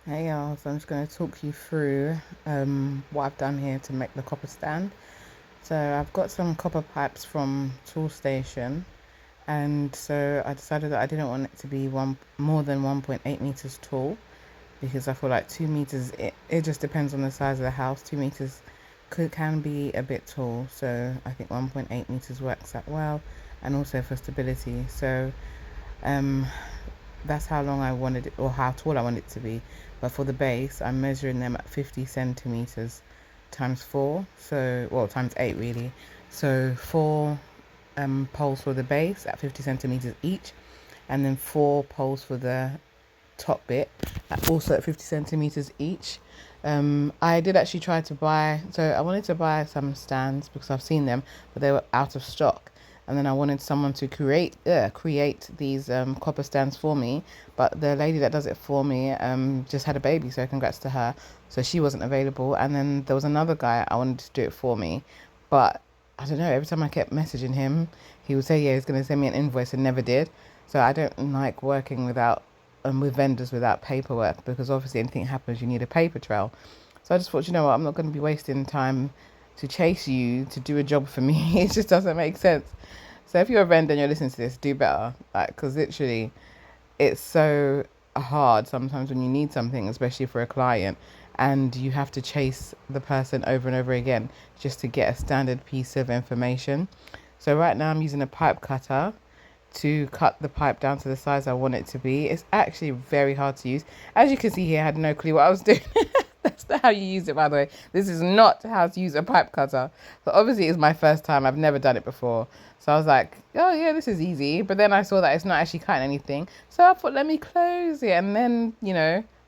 Hey y'all, so I'm just going to talk you through what I've done here to make the copper stand. So I've got some copper pipes from Tool Station, and so I decided that I didn't want it to be one more than 1.8 meters tall, because I feel like 2 meters, it just depends on the size of the house. 2 meters can be a bit tall, so I think 1.8 meters works out well, and also for stability. So um that's how long I wanted it, or how tall I want it to be. But for the base, I'm measuring them at 50 centimeters times four. So, well, times eight really. So four poles for the base at 50 centimeters each, and then four poles for the top bit also at 50 centimeters each. I did actually try to buy, so I wanted to buy some stands because I've seen them, but they were out of stock. And then I wanted someone to create these copper stands for me, but the lady that does it for me just had a baby, so congrats to her. So she wasn't available. And then there was another guy I wanted to do it for me, but I don't know. Every time I kept messaging him, he would say, yeah, he's going to send me an invoice, and never did. So I don't like working with vendors without paperwork, because obviously anything happens, you need a paper trail. So I just thought, you know what, I'm not going to be wasting time to chase you to do a job for me. It just doesn't make sense. So if you're a vendor and you're listening to this, do better. Like, because literally, it's so hard sometimes when you need something, especially for a client, and you have to chase the person over and over again just to get a standard piece of information. So right now I'm using a pipe cutter to cut the pipe down to the size I want it to be. It's actually very hard to use. As you can see here, I had no clue what I was doing. That's not how you use it, by the way. This is not how to use a pipe cutter. So obviously it's my first time. I've never done it before. So I was like, oh yeah, this is easy. But then I saw that it's not actually cutting anything. So I thought, let me close it. And then,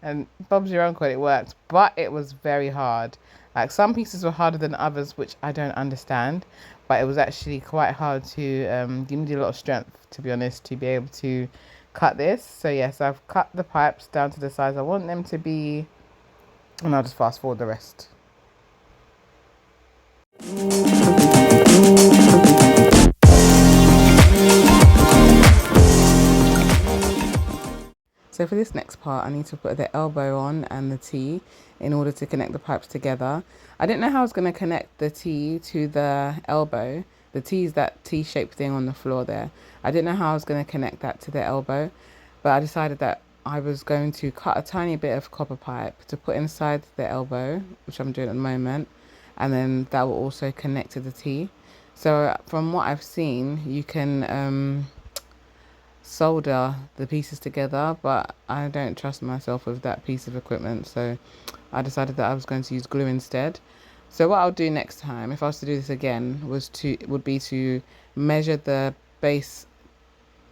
and Bob's your uncle, it worked. But it was very hard. Like, some pieces were harder than others, which I don't understand. But it was actually quite hard to, you need a lot of strength, to be honest, to be able to cut this. So yes, I've cut the pipes down to the size I want them to be, and I'll just fast forward the rest. So for this next part, I need to put the elbow on and the T in order to connect the pipes together. I didn't know how I was going to connect the T to the elbow. The T is that T-shaped thing on the floor there. I didn't know how I was going to connect that to the elbow, but I decided that I was going to cut a tiny bit of copper pipe to put inside the elbow, which I'm doing at the moment, and then that will also connect to the T. So from what I've seen, you can solder the pieces together, but I don't trust myself with that piece of equipment, so I decided that I was going to use glue instead. So what I'll do next time, if I was to do this again, would be to measure the base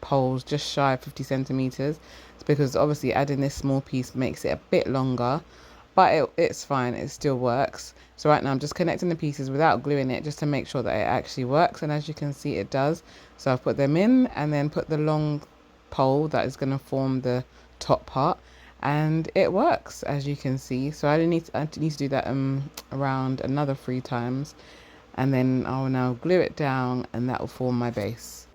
poles just shy of 50 centimeters. It's because obviously adding this small piece makes it a bit longer, but it's fine, it still works. So right now I'm just connecting the pieces without gluing it, just to make sure that it actually works, and as you can see, it does. So I've put them in and then put the long pole that is going to form the top part, and it works, as you can see. So I need to do that around another 3 times, and then I'll now glue it down, and that will form my base.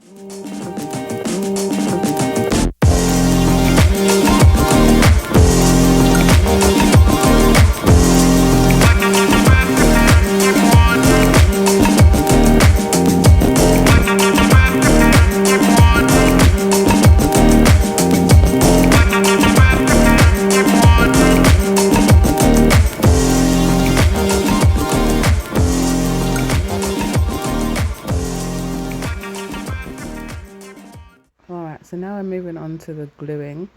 Alright, so now I'm moving on to the gluing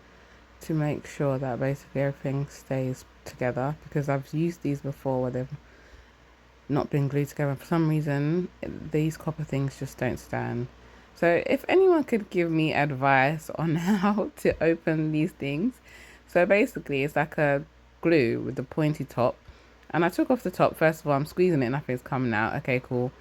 to make sure that basically everything stays together, because I've used these before where they've not been glued together. For some reason, these copper things just don't stand. So if anyone could give me advice on how to open these things. So basically it's like a glue with the pointy top, and I took off the top. First of all, I'm squeezing it, nothing's coming out. Okay, cool.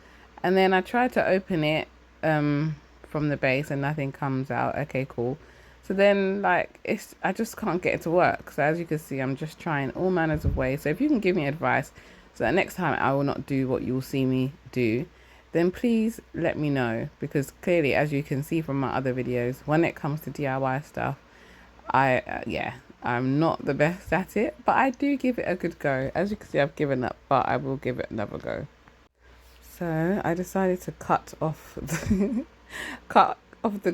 And then I tried to open it from the base, and nothing comes out. Okay, cool. So then, like, I just can't get it to work. So as you can see, I'm just trying all manners of ways. So if you can give me advice, so that next time I will not do what you will see me do, then please let me know. Because clearly, as you can see from my other videos, when it comes to DIY stuff, yeah, I'm not the best at it, but I do give it a good go. As you can see, I've given up, but I will give it another go. So I decided to cut off the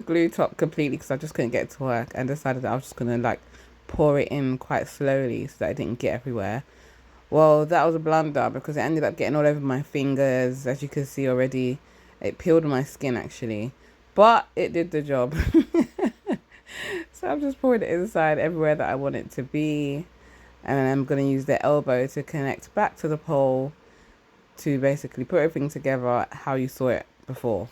glue top completely because I just couldn't get it to work, and decided that I was just gonna like pour it in quite slowly so that it didn't get everywhere. Well, that was a blunder because it ended up getting all over my fingers. As you can see already, it peeled my skin actually, but it did the job. So I'm just pouring it inside everywhere that I want it to be, and then I'm going to use the elbow to connect back to the pole to basically put everything together how you saw it before.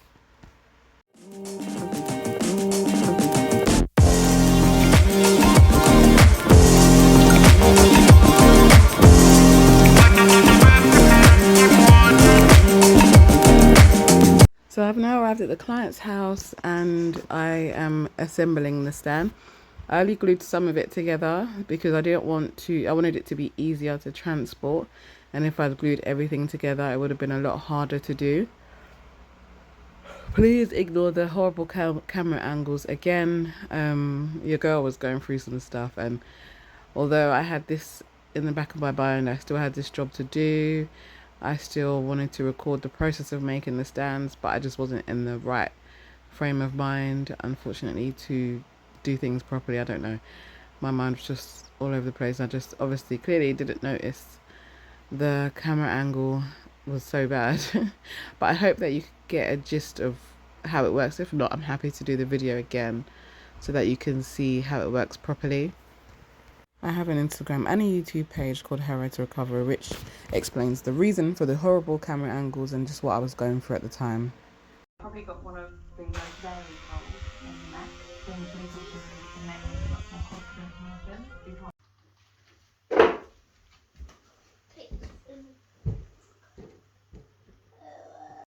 So I've now arrived at the client's house and I am assembling the stand. I only glued some of it together because I wanted it to be easier to transport, and if I'd glued everything together it would have been a lot harder to do. Please ignore the horrible camera angles again. Your girl was going through some stuff, and although I had this in the back of my mind, I still had this job to do. I still wanted to record the process of making the stands, but I just wasn't in the right frame of mind, unfortunately, to do things properly. I don't know. My mind was just all over the place. I just obviously clearly didn't notice the camera angle was so bad. But I hope that you get a gist of how it works. If not, I'm happy to do the video again so that you can see how it works properly. I have an Instagram and a YouTube page called How to Recover, which explains the reason for the horrible camera angles and just what I was going through at the time. Probably got one of the most varied roles in that, being able to connect with a much more confident person.